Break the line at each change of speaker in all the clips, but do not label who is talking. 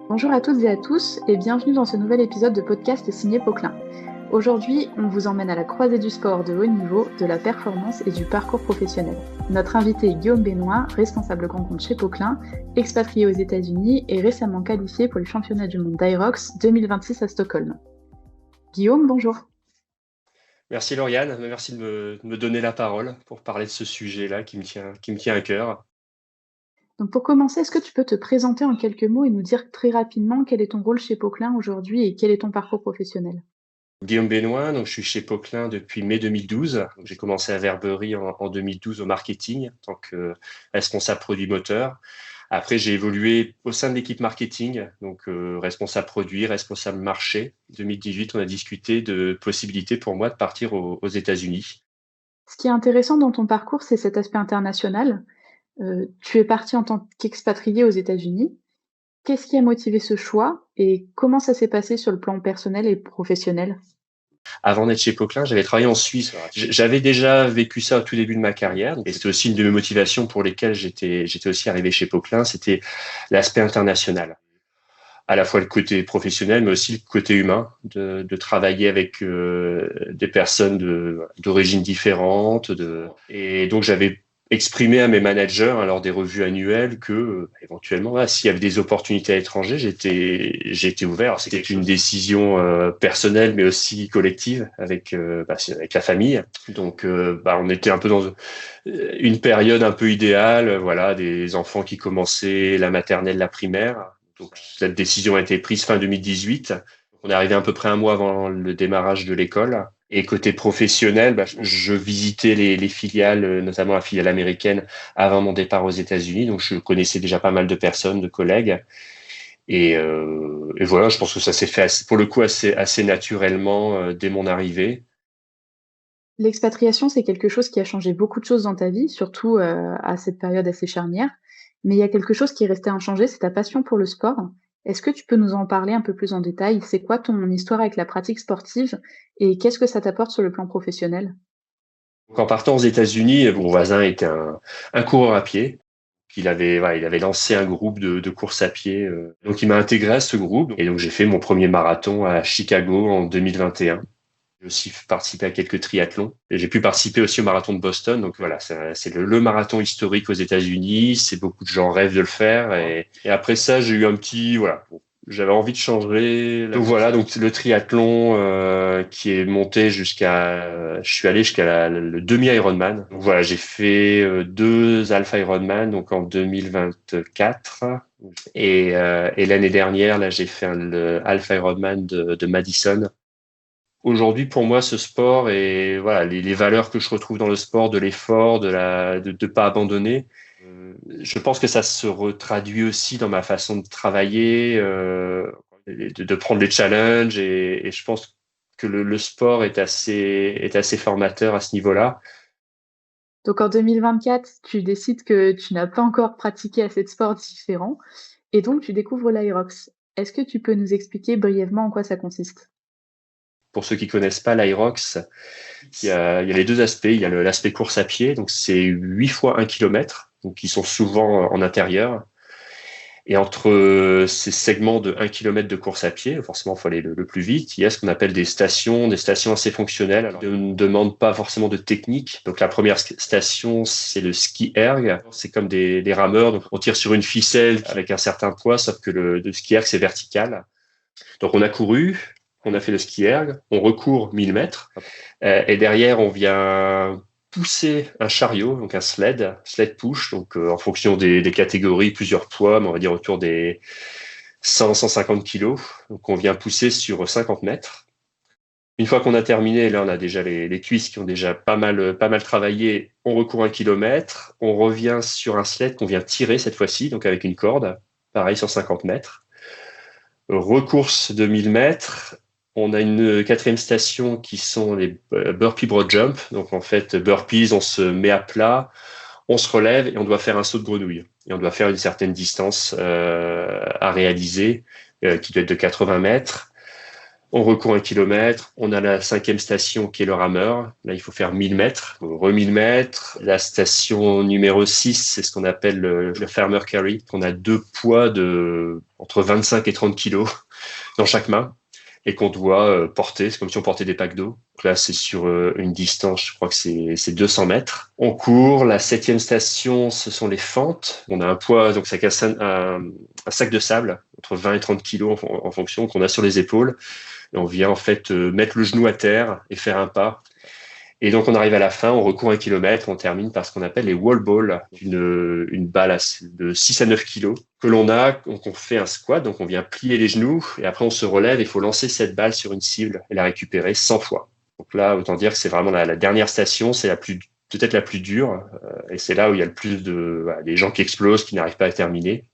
Bonjour à toutes et à tous et bienvenue dans ce nouvel épisode de podcast signé Poquelin. Aujourd'hui, on vous emmène à la croisée du sport de haut niveau, de la performance et du parcours professionnel. Notre invité est Guillaume Benoît, responsable grand compte chez Poquelin, expatrié aux États-Unis et récemment qualifié pour les championnats du monde d'Irox 2026 à Stockholm. Guillaume, bonjour.
Merci Lauriane, merci de me donner la parole pour parler de ce sujet-là qui me tient à cœur.
Donc pour commencer, est-ce que tu peux te présenter en quelques mots et nous dire très rapidement quel est ton rôle chez Poquelin aujourd'hui et quel est ton parcours professionnel?
Guillaume Benoît, donc je suis chez Poquelin depuis mai 2012. J'ai commencé à Verberie en 2012 au marketing en tant que responsable produit moteur. Après, j'ai évolué au sein de l'équipe marketing, donc responsable produit, responsable marché. En 2018, on a discuté de possibilités pour moi de partir aux États-Unis.
Ce qui est intéressant dans ton parcours, c'est cet aspect international. Tu es parti en tant qu'expatrié aux États-Unis. Qu'est-ce qui a motivé ce choix et comment ça s'est passé sur le plan personnel et professionnel?
Avant d'être chez Poquelin, j'avais travaillé en Suisse. J'avais déjà vécu ça au tout début de ma carrière. Et c'était aussi une de mes motivations pour lesquelles j'étais aussi arrivé chez Poquelin. C'était l'aspect international. À la fois le côté professionnel, mais aussi le côté humain, de travailler avec des personnes d'origines différentes. Et donc, j'avais exprimé à mes managers lors des revues annuelles que éventuellement, s'il y avait des opportunités à l'étranger, j'étais ouvert. Alors, c'était une décision personnelle, mais aussi collective avec la famille. Donc, on était un peu dans une période un peu idéale, voilà, des enfants qui commençaient la maternelle, la primaire. Donc, cette décision a été prise fin 2018. On est arrivé à peu près un mois avant le démarrage de l'école. Et côté professionnel, je visitais les filiales, notamment la filiale américaine, avant mon départ aux États-Unis. Donc, je connaissais déjà pas mal de personnes, de collègues. Et voilà, je pense que ça s'est fait pour le coup assez naturellement dès mon arrivée.
L'expatriation, c'est quelque chose qui a changé beaucoup de choses dans ta vie, surtout à cette période assez charnière. Mais il y a quelque chose qui est resté inchangé, c'est ta passion pour le sport. Est-ce que tu peux nous en parler un peu plus en détail? C'est quoi ton histoire avec la pratique sportive et qu'est-ce que ça t'apporte sur le plan professionnel?
Donc, en partant aux États-Unis, mon voisin était un coureur à pied. Il avait lancé un groupe de course à pied. Donc, il m'a intégré à ce groupe. Et donc, j'ai fait mon premier marathon à Chicago en 2021. J'ai aussi participé à quelques triathlons. Et j'ai pu participer aussi au marathon de Boston. Donc voilà, c'est le marathon historique aux États-Unis. C'est beaucoup de gens rêvent de le faire. Et après ça, j'ai eu un petit, voilà, j'avais envie de changer. Donc voilà, donc le triathlon qui est monté je suis allé jusqu'à le demi-Ironman. Donc voilà, j'ai fait 2 Alpha Ironman donc en 2024. Et l'année dernière, là, j'ai fait le Alpha Ironman de Madison. Aujourd'hui, pour moi, ce sport et voilà les valeurs que je retrouve dans le sport, de l'effort, de pas abandonner. Je pense que ça se retraduit aussi dans ma façon de travailler, de prendre les challenges et je pense que le sport est assez formateur à ce niveau-là.
Donc en 2024, tu décides que tu n'as pas encore pratiqué assez de sports différents et donc tu découvres l'Irox. Est-ce que tu peux nous expliquer brièvement en quoi ça consiste?
Pour ceux qui connaissent pas l'Irox, il y a les deux aspects. Il y a l'aspect course à pied, donc c'est 8 fois 1 kilomètre, donc qui sont souvent en intérieur. Et entre ces segments de 1 kilomètre de course à pied, forcément, il faut aller le plus vite, il y a ce qu'on appelle des stations assez fonctionnelles. Alors, on ne demande pas forcément de technique. Donc, la première station, c'est le ski erg. C'est comme des rameurs. Donc, on tire sur une ficelle avec un certain poids, sauf que le ski erg, c'est vertical. Donc, on a couru, on a fait le ski erg, on recourt 1000 mètres. Et derrière, on vient pousser un chariot, donc un sled push, donc en fonction des catégories, plusieurs poids, mais on va dire autour des 100-150 kilos. Donc on vient pousser sur 50 mètres. Une fois qu'on a terminé, là on a déjà les cuisses qui ont déjà pas mal travaillé. On recourt 1 kilomètre, on revient sur un sled qu'on vient tirer cette fois-ci, donc avec une corde, pareil sur 50 mètres. Recourse de 1000 mètres. On a une quatrième station qui sont les burpee broad jump. Donc en fait, burpees, on se met à plat, on se relève et on doit faire un saut de grenouille. Et on doit faire une certaine distance à réaliser, qui doit être de 80 mètres. On recourt 1 kilomètre. On a la 5e station qui est le rameur. Là, il faut faire 1 000 mètres. Donc, 1000 mètres. La station numéro 6, c'est ce qu'on appelle le farmer carry. On a 2 poids de entre 25 et 30 kilos dans chaque main et qu'on doit porter. C'est comme si on portait des packs d'eau. Donc là, c'est sur une distance, je crois que c'est 200 mètres. On court. La 7e station, ce sont les fentes. On a un poids, donc c'est un sac de sable entre 20 et 30 kilos en fonction qu'on a sur les épaules. Et on vient en fait mettre le genou à terre et faire un pas. Et donc on arrive à la fin, on recourt 1 kilomètre, on termine par ce qu'on appelle les wall balls, une balle de 6 à 9 kilos que l'on a, donc on fait un squat, donc on vient plier les genoux et après on se relève et il faut lancer cette balle sur une cible et la récupérer 100 fois. Donc là, autant dire que c'est vraiment la dernière station, c'est peut-être la plus dure et c'est là où il y a le plus des gens qui explosent, qui n'arrivent pas à terminer.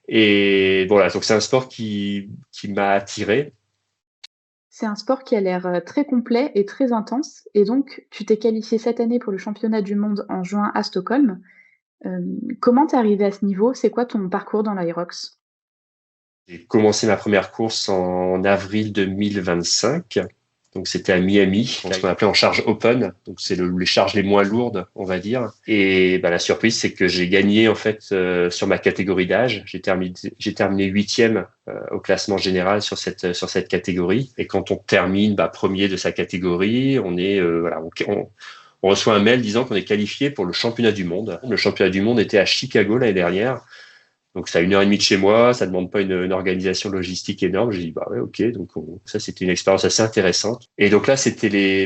Et voilà, donc c'est un sport qui m'a attiré.
C'est un sport qui a l'air très complet et très intense. Et donc, tu t'es qualifié cette année pour le championnat du monde en juin à Stockholm. Comment t'es arrivé à ce niveau? C'est quoi ton parcours dans l'Irox?
J'ai commencé ma première course en avril 2025. Donc, c'était à Miami, ce qu'on appelait en charge open. Donc, c'est les charges les moins lourdes, on va dire. Et la surprise, c'est que j'ai gagné, en fait, sur ma catégorie d'âge. J'ai terminé 8e au classement général sur cette catégorie. Et quand on termine premier de sa catégorie, on reçoit un mail disant qu'on est qualifié pour le championnat du monde. Le championnat du monde était à Chicago l'année dernière. Donc, c'est à 1 heure et demie de chez moi, ça demande pas une organisation logistique énorme. J'ai dit, bah ouais, ok. Donc, ça, c'était une expérience assez intéressante. Et donc là,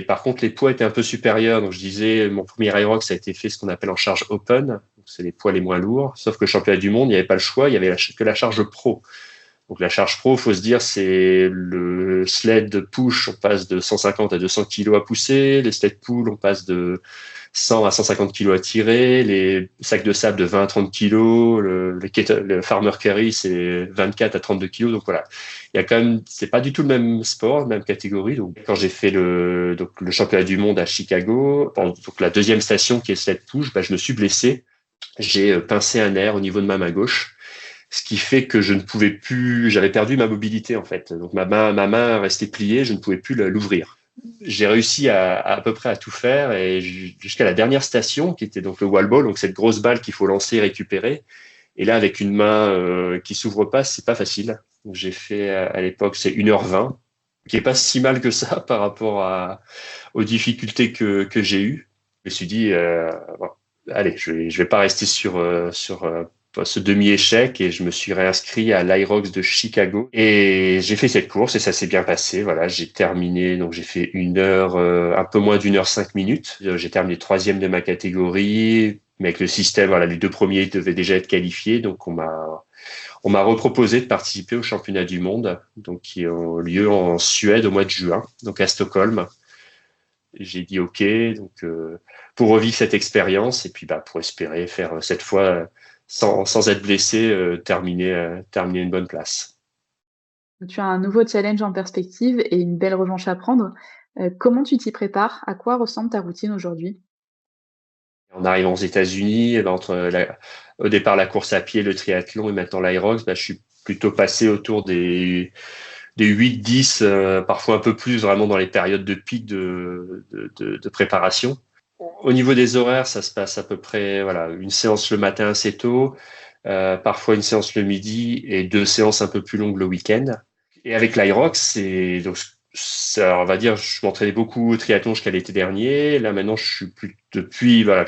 par contre, les poids étaient un peu supérieurs. Donc, je disais, mon premier Irox, ça a été fait ce qu'on appelle en charge open. Donc, c'est les poids les moins lourds. Sauf que le championnat du monde, il n'y avait pas le choix. Il y avait que la charge pro. Donc, la charge pro, faut se dire, c'est le sled push, on passe de 150 à 200 kilos à pousser. Les sled pull, on passe de 100 à 150 kilos à tirer, les sacs de sable de 20 à 30 kilos, le farmer carry, c'est 24 à 32 kilos. Donc voilà, il y a quand même, c'est pas du tout le même sport, la même catégorie. Donc quand j'ai fait le championnat du monde à Chicago, donc la 2e station qui est sled push, je me suis blessé. J'ai pincé un nerf au niveau de ma main gauche. Ce qui fait que je ne pouvais plus, j'avais perdu ma mobilité en fait. Donc ma main restait pliée, je ne pouvais plus l'ouvrir. J'ai réussi à peu près à tout faire et jusqu'à la dernière station qui était donc le wall ball, donc cette grosse balle qu'il faut lancer et récupérer. Et là, avec une main qui s'ouvre pas, c'est pas facile. Donc, j'ai fait à l'époque, c'est 1h20, qui est pas si mal que ça par rapport aux difficultés que j'ai eues. Je me suis dit, bon, allez, je vais pas rester sur ce demi-échec et je me suis réinscrit à l'Irox de Chicago et j'ai fait cette course et ça s'est bien passé. Voilà, j'ai terminé, donc j'ai fait un peu moins d'1 h 5 minutes. J'ai terminé 3e de ma catégorie, mais avec le système, voilà, les 2 premiers devaient déjà être qualifiés, donc on m'a reproposé de participer au championnat du monde, donc qui ont lieu en Suède au mois de juin, donc à Stockholm. J'ai dit OK, donc pour revivre cette expérience et puis pour espérer faire cette fois sans être blessé, terminer une bonne place.
Tu as un nouveau challenge en perspective et une belle revanche à prendre. Comment tu t'y prépares? À quoi ressemble ta routine aujourd'hui?
En arrivant aux États-Unis, au départ la course à pied, le triathlon et maintenant l'Irox, je suis plutôt passé autour des 8-10, parfois un peu plus vraiment dans les périodes de pic de préparation. Au niveau des horaires, ça se passe à peu près une séance le matin assez tôt, parfois une séance le midi et 2 séances un peu plus longues le week-end. Et avec l'Irox, on va dire, je m'entraînais beaucoup au triathlon jusqu'à l'été dernier. Là, maintenant, je suis depuis, je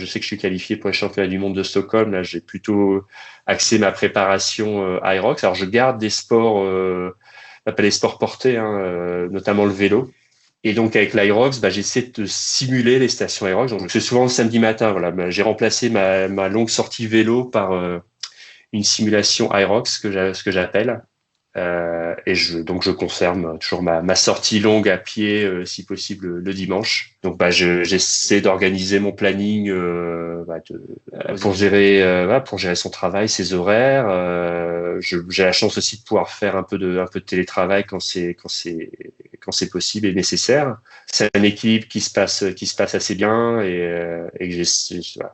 sais que je suis qualifié pour les championnats du monde de Stockholm. Là, j'ai plutôt axé ma préparation Irox. Alors, je garde des sports, on appelle les sports portés, notamment le vélo. Et donc, avec l'Irox, j'essaie de simuler les stations Irox. Donc, c'est souvent le samedi matin. Voilà, j'ai remplacé ma longue sortie vélo par une simulation Irox, ce que j'appelle. Et donc je conserve toujours ma sortie longue à pied, si possible le dimanche. Donc j'essaie d'organiser mon planning pour gérer son travail, ses horaires. J'ai la chance aussi de pouvoir faire un peu de télétravail quand c'est possible et nécessaire. C'est un équilibre qui se passe assez bien et que voilà.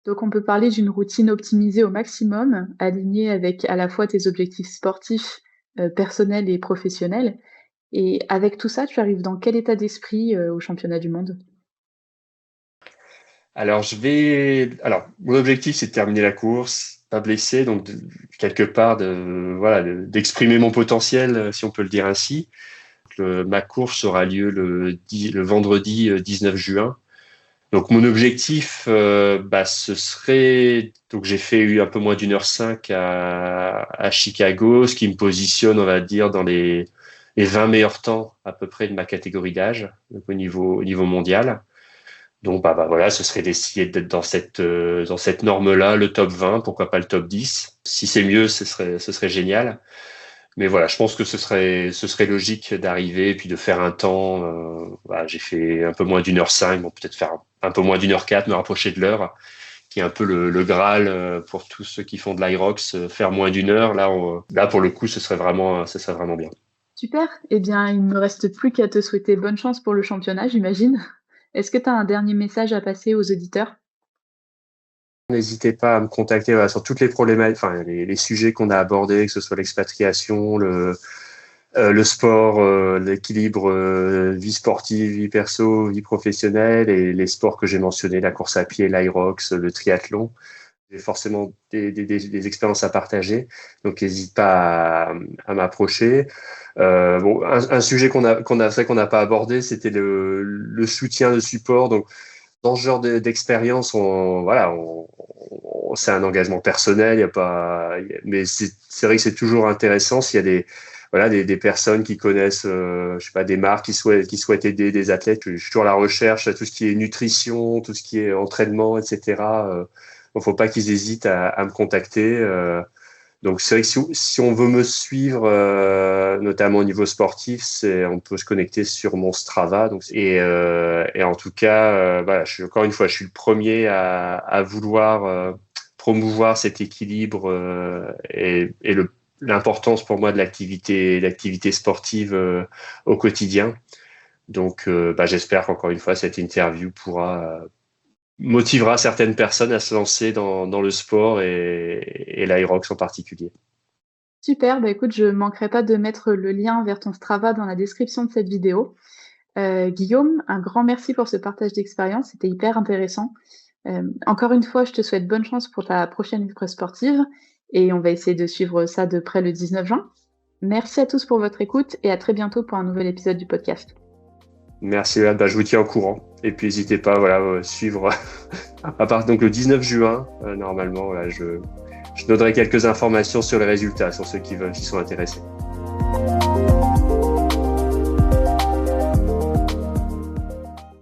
Donc on peut parler d'une routine optimisée au maximum, alignée avec à la fois tes objectifs sportifs, personnels et professionnels. Et avec tout ça, tu arrives dans quel état d'esprit au championnat du monde?
Alors, mon objectif, c'est de terminer la course, pas blessé, donc quelque part d'exprimer mon potentiel, si on peut le dire ainsi. Ma course aura lieu le vendredi 19 juin. Donc, mon objectif, ce serait, donc j'ai fait un peu moins d'1h05 à Chicago, ce qui me positionne, on va dire, dans les 20 meilleurs temps à peu près de ma catégorie d'âge, donc au niveau mondial. Donc voilà, ce serait d'essayer d'être dans cette norme-là, le top 20, pourquoi pas le top 10. Si c'est mieux, ce serait génial. Mais voilà, je pense que ce serait logique d'arriver et puis de faire un temps. J'ai fait un peu moins d'1h05, bon, peut-être faire un peu moins d'1h04, me rapprocher de l'heure, qui est un peu le Graal pour tous ceux qui font de l'Irox, faire moins d'une heure. Là, pour le coup, ce serait vraiment bien.
Super. Eh bien, il ne me reste plus qu'à te souhaiter bonne chance pour le championnat, j'imagine. Est-ce que tu as un dernier message à passer aux auditeurs?
N'hésitez pas à me contacter sur toutes les problématiques, enfin les sujets qu'on a abordés, que ce soit l'expatriation, le sport, l'équilibre vie sportive, vie perso, vie professionnelle et les sports que j'ai mentionnés, la course à pied, l'Irox, le triathlon. J'ai forcément des expériences à partager, donc n'hésite pas à m'approcher. Un sujet qu'on n'a pas abordé, c'était le soutien, le support. Donc dans ce genre d'expérience, c'est un engagement personnel, mais c'est vrai que c'est toujours intéressant s'il y a des personnes qui connaissent, je sais pas, des marques qui souhaitent aider des athlètes. Je suis toujours à la recherche à tout ce qui est nutrition, tout ce qui est entraînement, etc. Il faut pas qu'ils hésitent à me contacter. Donc c'est vrai que si on veut me suivre, notamment au niveau sportif, on peut se connecter sur mon Strava. Et en tout cas, encore une fois, je suis le premier à vouloir promouvoir cet équilibre et l'importance pour moi de l'activité sportive au quotidien. Donc j'espère qu'encore une fois cette interview motivera certaines personnes à se lancer dans le sport et l'Irox en particulier.
Super, bah écoute, je manquerai pas de mettre le lien vers ton Strava dans la description de cette vidéo. Guillaume, un grand merci pour ce partage d'expérience, c'était hyper intéressant. Encore une fois, je te souhaite bonne chance pour ta prochaine épreuve sportive et on va essayer de suivre ça de près le 19 juin. Merci à tous pour votre écoute et à très bientôt pour un nouvel épisode du podcast.
Merci, je vous tiens au courant. Et puis n'hésitez pas suivre à part donc le 19 juin, normalement, je donnerai quelques informations sur les résultats, sur ceux qui sont intéressés.